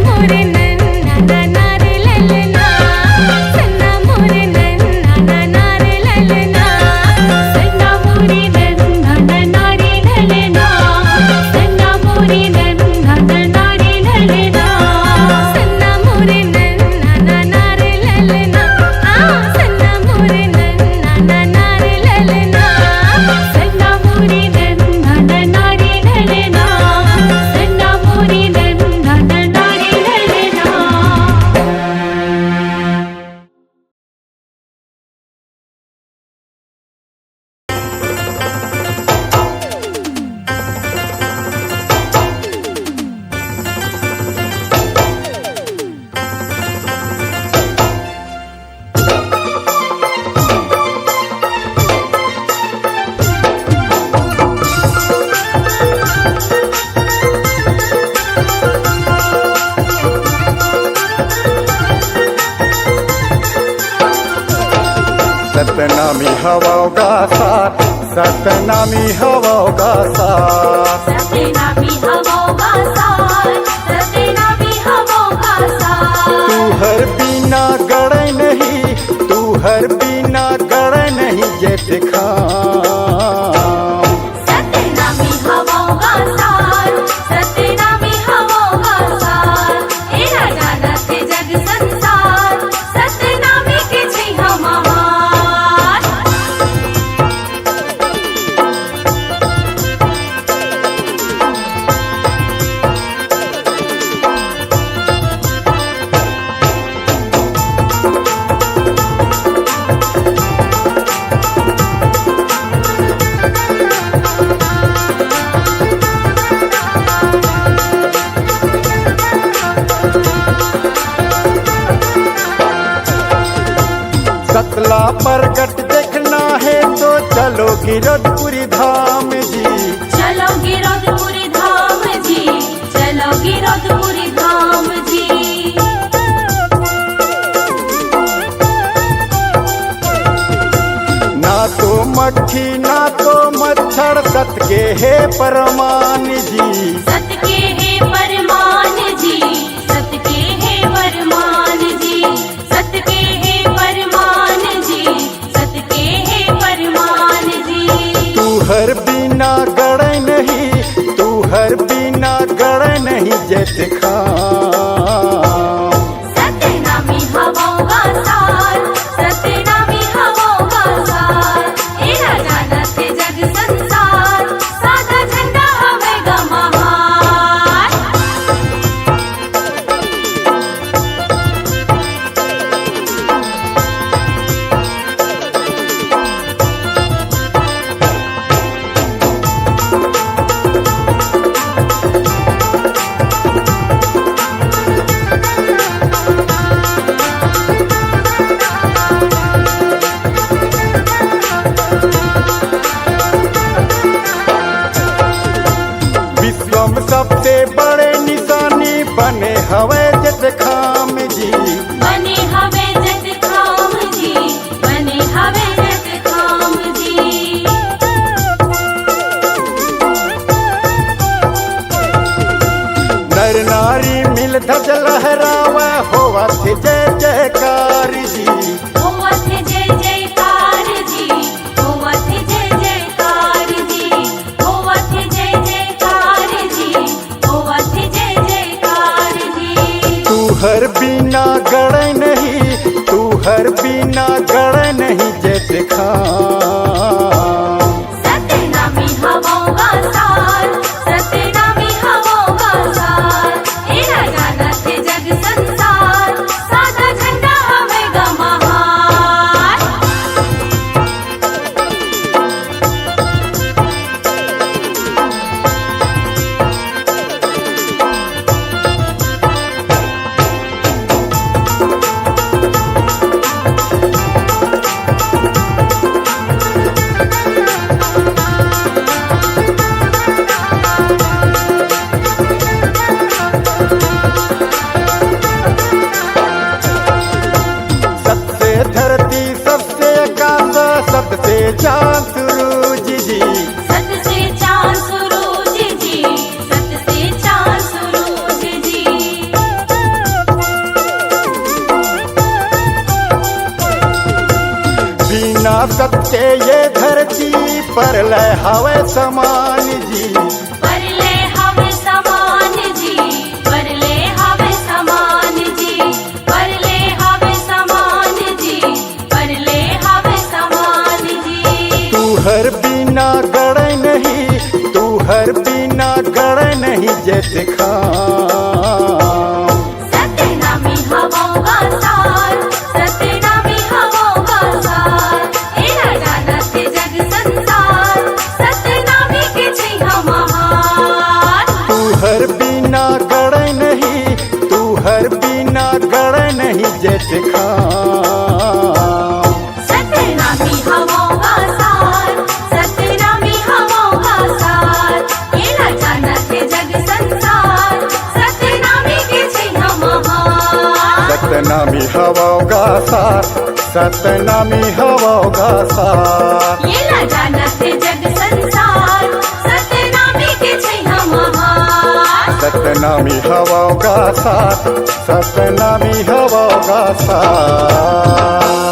मोरे सतनामी हवाओगा साथ, सतनामी हवाओगा साथ, सतनामी हवाओगा साथ, सतनामी हवाओगा साथ। तू हर बिना गड़े नहीं, तू हर बिना गड़े नहीं ये दिखा। सतनामी हवाओगा साथ, सतनामी हवाओगा साथ। ए राजा नाथे जग संसार, सतनामी के छै हम हार। सतला प्रगट देखना है तो चलो गिरधपुरी धाम जी, चलो गिरधपुरी धाम जी, चलो गिरधपुरी धाम जी। ना तो मक्खी ना तो मच्छर सत के है परमान जी, सत के है परमान जी, सत के है परमान जी, सत के है परमान जी, सत के है परमान जी। तू हर बिना गड़े नहीं, तू हर बिना गड़े नहीं ये दिखा। सतनामी हवाओगा साथ, सतनामी हवाओगा साथ। ए राजा नाथे जग संसार, सादा झंडा हवेगा महार। विश्व में सबसे बड़े निशानी बने हवे जट खाम जी, बने हवे जट खाम जी, बने हवे जट खाम जी। नर नारी मिल ध्वज लहरावा होवा थे जय जयकार जी, होवा थे जय जयकार जी, होवा थे जय जयकार जी, होवा थे जय जयकार जी, होवा थे जय जयकार जी। तू हर बिना गड़े नहीं, तू हर बिना गड़े नहीं ये दिखा। सतनामी हवाओगा साथ, सतनामी हवाओगा साथ। ए राजा नाथे जग संसार, सादा झंडा हवेगा महार। सबसे धरती सबसे आकाश सबसे चांद सूरज जी, सत से चांद सूरज जी, सत से चांद सूरज जी। बिना सत्य ये धरती पर लय हवे समान जी, परले हवे समान जी, परले हवे समान जी, परले हवे समान जी, परले हवे समान जी। तू हर बिना गड़े नहीं, तू हर बिना गड़े नहीं ये दिखा। सतनामी हवाओगा साथ, सतनामी हवाओगा साथ। ए राजा नाथे जग संसार, सतनामी के छै हम हार। तू हर बिना गड़े नहीं, तू हर बिना गड़े नहीं ये दिखा। सतनामी हवाओगा साथ, सतनामी हवाओगा साथ। ए राजा नाथे जग संसार, सतनामी के छै हम हार। सतनामी हवाओगा साथ, सतनामी हवोगा साथ। ये ना जानत जग संसार सतनामी के छै हम हार। सतनामी हवोगा साथ, सतनामी हवोगा साथ।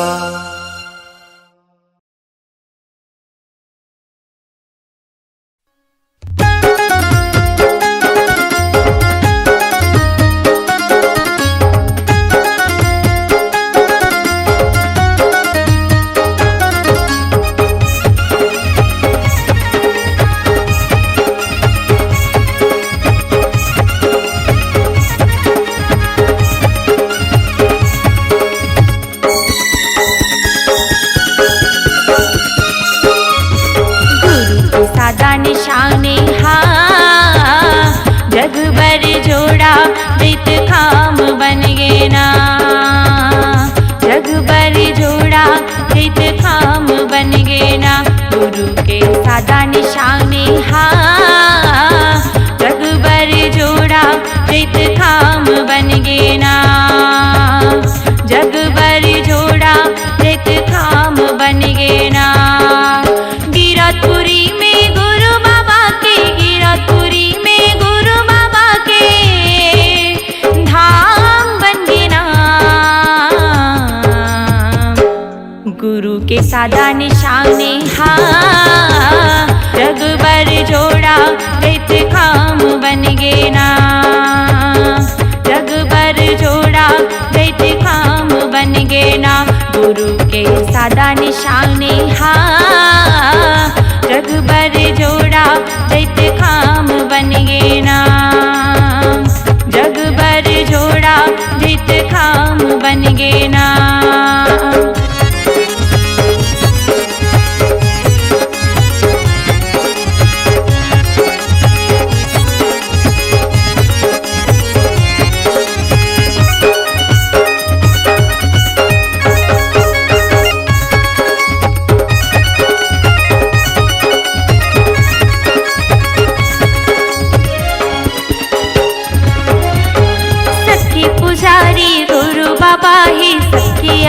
निशाने हाँ जग बर जोड़ा रित खाम बन गे ना। जग बर जोड़ा रित खाम बन गे ना। गुरु के सादा निशाने हाँ जग बर जोड़ा रित खाम बन गे ना। जग बर जोड़ा रित खाम बन गे ना। गिरतपुरी में गुरु बाबा के, गिरतपुरी में गुरु बाबा के धाम बन गे ना। गुरु के सादा निशाने हाँ जग बर जोड़ा रित खाम बन गे ना। जग बर जोड़ा रित खाम बन गे ना। गुरु के सादा निशाने हाँ जग बर जोड़ा रित खाम बन गे ना। जग बर जोड़ा रित खाम बन गे ना।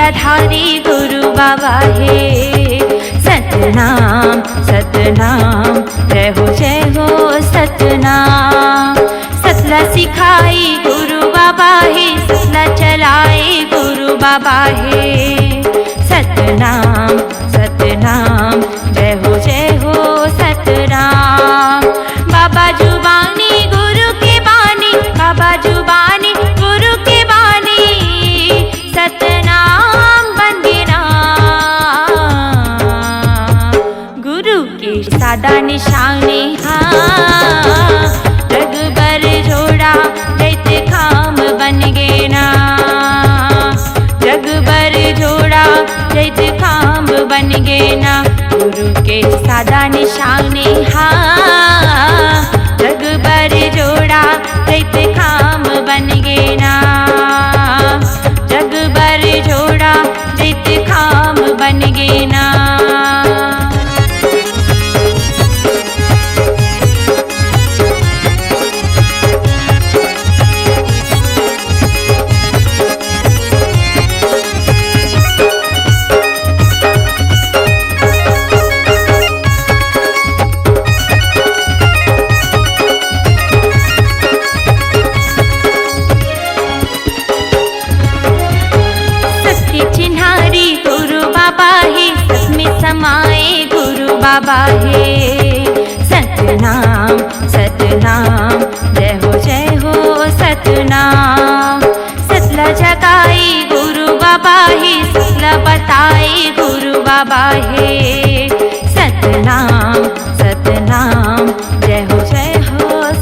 आधारी गुरु बाबा है। सतनाम सतनाम जय हो सतनाम। सतला सिखाई गुरु बाबा है, सतला चलाए गुरु बाबा है। सतनाम सतनाम जय हो सतनाम। बाबा जुबानी गुरु के बानी, बाबा जुबानी गुरु के बानी। सतनाम बन गे ना। गुरु के सादा निशाने हाँ जग बर जोड़ा रित खाम बन गे ना। जग बर जोड़ा रित खाम बन गे ना। गुरु के सादा निशाने हाँ जग बर जोड़ा रित खाम बन गे ना। जग बर जोड़ा रित खाम बन गे ना। समाए गुरु बाबा है। सतनाम सतनाम जय हो सतनाम। सतला जगाई गुरु बाबा है, सतला बताए गुरु बाबा है। सतनाम सतनाम जय हो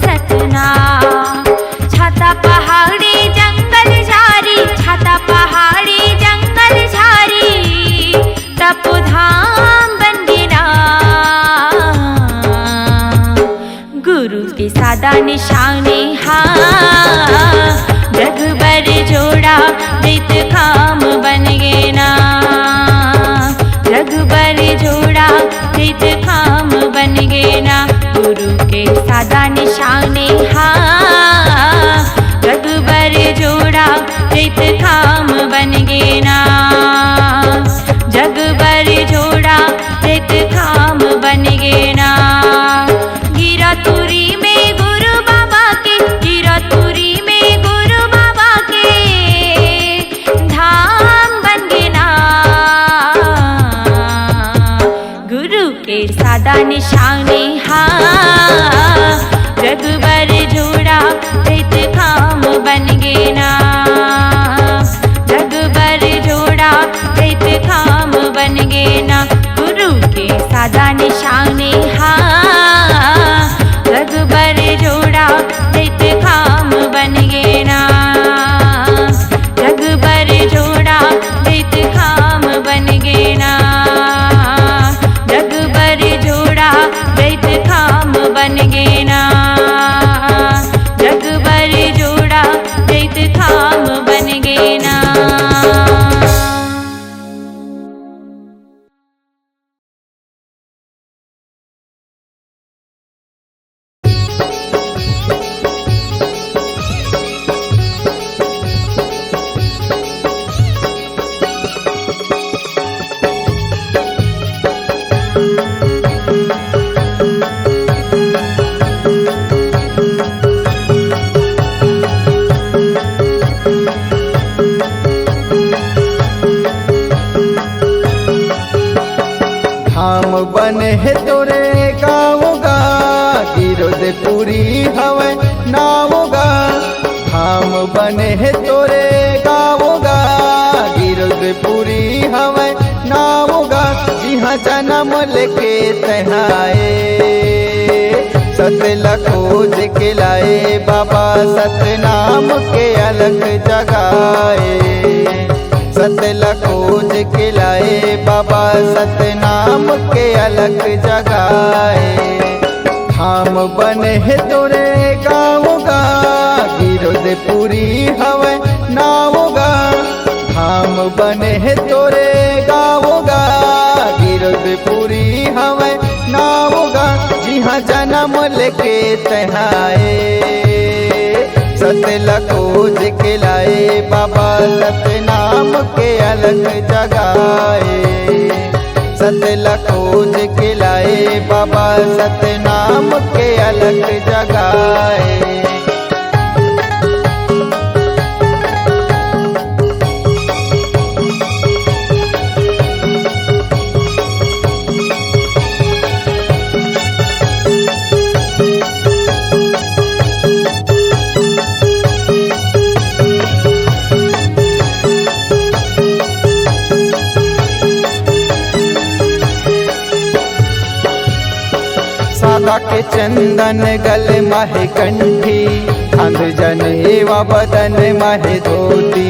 सतनाम। छाता पहाड़ी जंगल झारी, छाता पहाड़ी जंगल झारी। तपोधाम बन गे ना। गुरु के सादा निशाने हाँ जग बर जोड़ा रित खाम बन गे ना। जग बर जोड़ा रित खाम बन गे ना। गुरु के सादा निशाने हाँ जग बर जोड़ा रित खाम बन गे ना। सादा निशाने हा रघुबर जोड़ा दैत काम बन गे ना रघुबर जोड़ा दैत काम बन गे ना गुरु के सादा निशाने हा रघुबर जोड़ा दैत काम बन गे ना रघुबर जोड़ा दैत काम बन गे ना रघुबर जोड़ा दैत काम बन गे ना रघुबर जोड़ा दैत काम बन गे ना। धाम बने है तोरे गाँवगा गिरोद पूरी हवे नावगा धाम बने है तोरे गाँवगा गिरोद पूरी हवे नावगा जिहाँ जन्म लेके तहाए सतला खोज के लाए बाबा सतनाम के अलग जगाए सतला खोज के लाए बाबा सतनाम के अलग जगाए धाम बने है तोरे गाँवगा गिरोद पूरी हवे नावगा धाम बने है तोरे गाँवगा गिरोद पूरी हवे नावगा जिहाँ जन्म लेके तहाए सतला खोज के लाए बाबा सतनाम के अलग जगाए सतला खोज के लाए बाबा सतनाम के अलग जगाए। सादा के चंदन गल माहे कंठी खांद जनेवा बदन माहे धोती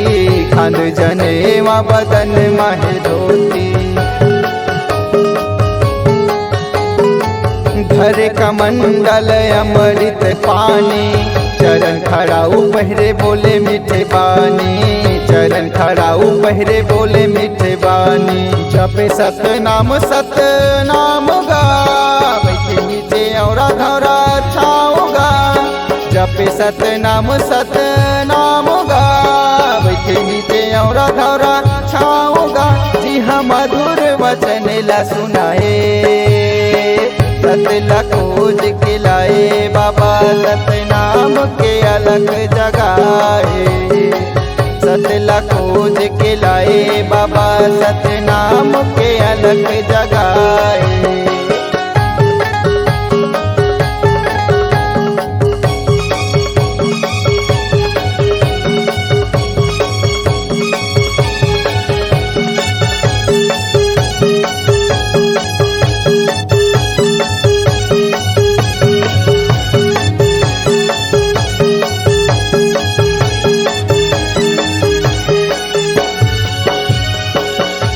खांद जनेवा बदन माहे धोती घर का मंडल अमृत पानी चरण खड़ाऊ पहरे बोले मीठे बानी चरण खड़ाऊ पहरे बोले मीठे बानी जपे सतनाम गा बैठे नीचे और धरा छाओगा जपे सतनाम गा बैठे नीचे और धरा छाओगा जी हाँ मधुर वचन ला सुनाए सतला खोज के लाए बाबा सतनाम के अलग जगाए सतला खोज के लाए बाबा सतनाम के अलग जगाए।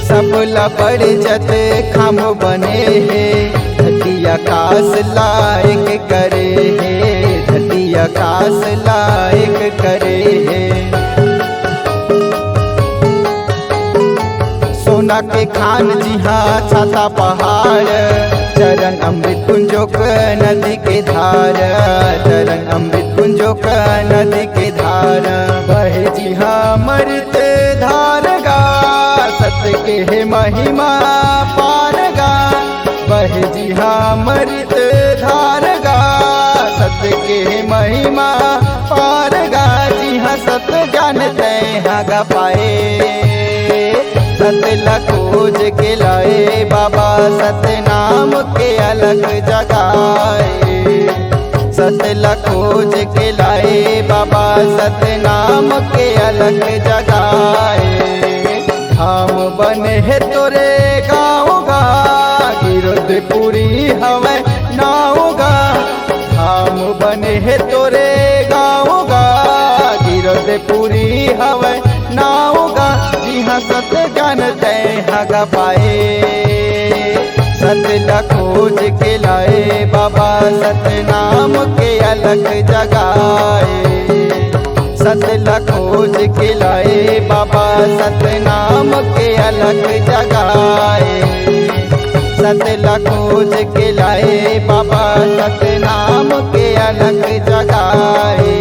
सबला बड़ जत खाम बने है धरती आकाश लायक करे है धरती आकाश लायक करे है सोना के खान जी हाँ छाता पहाड़ चरण अमृत कुंजोक नदी के धार चरण अमृत कुंजोक नदी के धार बहे जी हाँ मृत धार गा सत्य के है महिमा पार गा बहे जी हाँ मृत धार गा सत्य के है महिमा पार गा जी हाँ सत्य जानते हाँ गा पाए सतला खोज के लाए बाबा सतनाम के अलग जगाए। सतला खोज के लाए बाबा सतनाम के अलग जगाए। धाम बने है तोरे गाँव गा गिरधपुरी हवे नाव गा। धाम बने है तोरे गाँव गा गिरधपुरी हवे नाव गा। जिहाँ सत ज्ञान तय हगा पाए। सतला खोज के लाए बाबा सतनाम के अलग जगाए। सतला खोज के लाए बाबा सतनाम के अलग जगाए। सतला खोज के लाए बाबा सतनाम के अलग जगाए।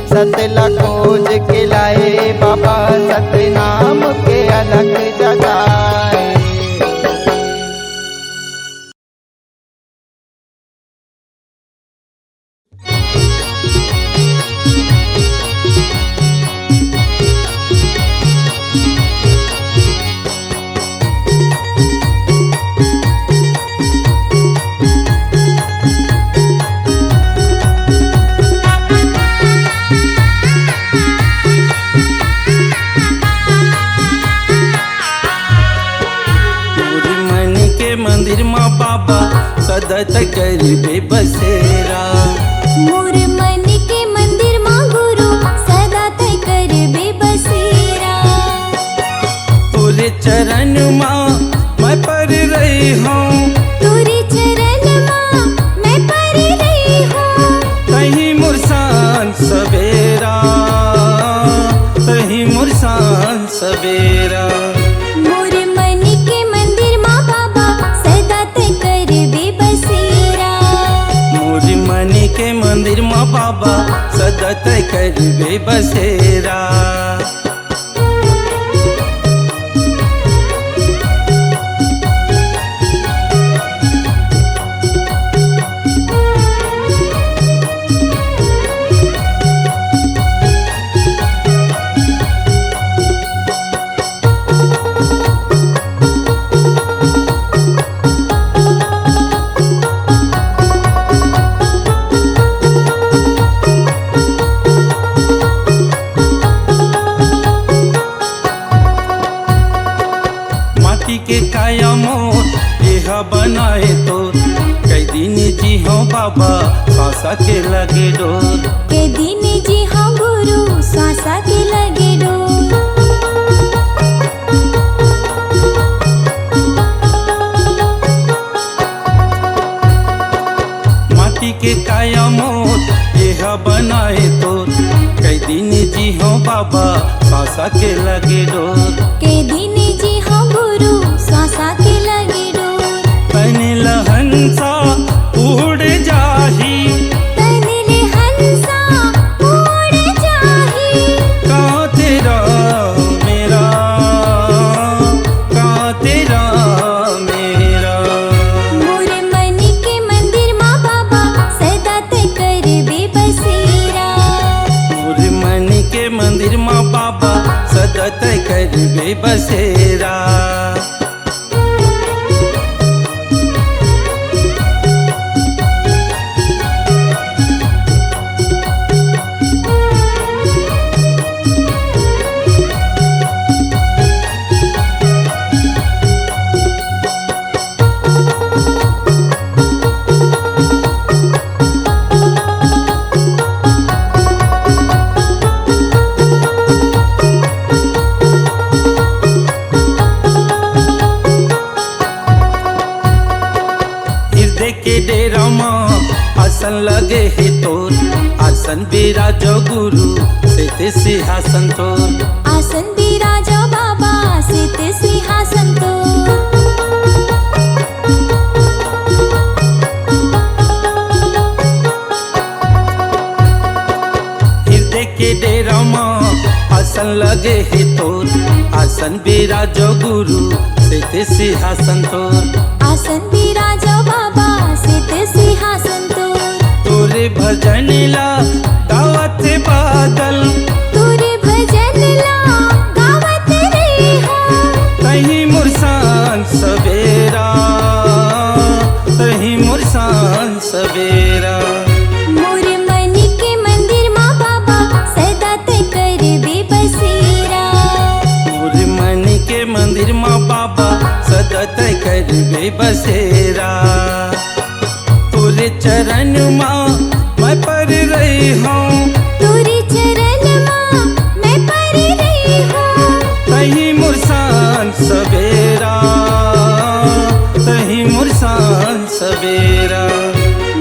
सतला खोज के लाए बाबा सतनाम के अलग जगाए। मंदिर माँ बाबा सदत करबे बसेरा। मोर मन के मंदिर माँ गुरु सदा तय करबे बसेरा। तोरे चरण माँ मैं पर रही हूँ। तोरे चरण माँ मैं पर रही हूँ। कहीं मुरसान सवेरा कहीं मुरसान सवेरा। मोर मन के मंदिर माँ बाबा सदा तय करबे बसेरा। मोर मन के मंदिर माँ बाबा सदा तय करबे बसेरा। के काया मोर यह बनाए तो कई दिन जी हो बाबा सांसा के लगे डोर। के दिन जी हाँ गुरु सांसा के लगे डोर। माटी के काया मोर यह बनाए तो कई दिन जी हो बाबा सांसा के लगे डोर। के दिन जी हाँ गुरु सांसा के लगे डोर। तनिल हंसा उड़ जाही तनिल हंसा उड़ जाही। कहाँ तेरा मेरा कहाँ तेरा मेरा। मोर मन के मंदिर माँ बाबा सदा तय करबे बसेरा। मोर मन के मंदिर माँ बाबा सदा तय करबे बसेरा। के डेरा माँ आसन लगे है तोर। आसन बिराजो गुरु से सिंहासन तोर। आसन बिराजो बाबा से सिंहासन तोर। हृदय के डेरा माँ आसन लगे है तोर। आसन बिराजो गुरु से सिंहासन तोर। आसन बिराजो बाबा से सिंहासन तोर। तोरे भजन ला गावत बादल। तोरे भजन ला गावत रही हूँ। मंदिर माँ बाबा सदा तय करबे बसेरा। तोरे चरण माँ मैं पर रही हूँ, तोरे चरण माँ मैं पर रही हूँ। तही मुरसान सवेरा, तही मुरसान सवेरा।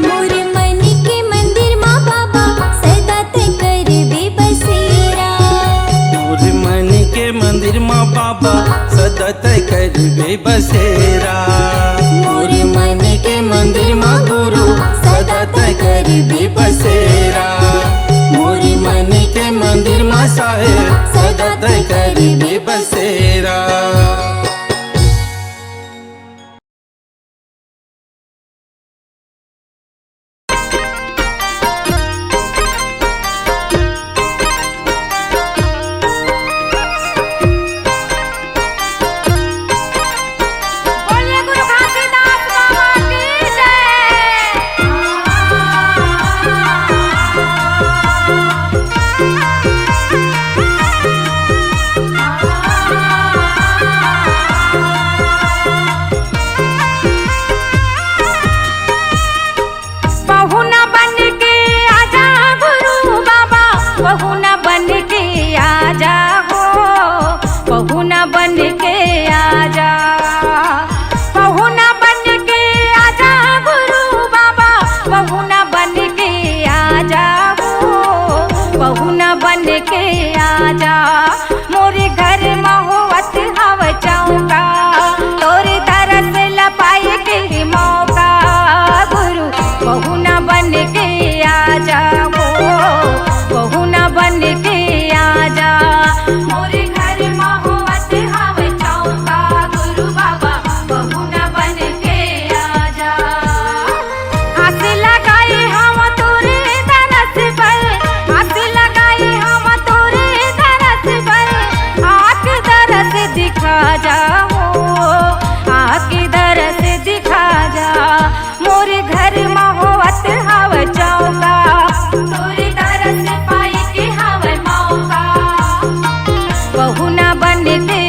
मोर मन के मंदिर माँ बाबा सदा तय करबे बसेरा। मोर मन के मंदिर माँ बाबा सदा तय करबे बसेरा। मोर मन के मंदिर माँ गुरु सदा तय करबे बसेरा। मोर मन के मंदिर माँ साहेब सदा तय करबे बसेरा। बोलिए गुरु घासीदास बाबा की बहुना बन के आजा गुरु बाबा, बहुना बन के आजा हो, बहुना बन के आजा, बहुना बन के आजा गुरु बाबा, बहुना बन के आजा हो, बहुना बन के आजा। मोरे घर महुवत हव चौका, तोरे तरस लपाए के मौका गुरु बहुना बन के आजा हो, बहुना बन के आजा। मोरे घर महुवत हव चौका गुरु बाबा, बहुना बन के आजा। आस लगाई हम तोरे दरस पर, आस लगाई हम तोरे दरस पर, आँख दरस दिखा जाओ, आँख दरस दिखा जा। मोरे घर महुवत हव चौका, तोरे दरस पाई के हव मौका, बहुना बन के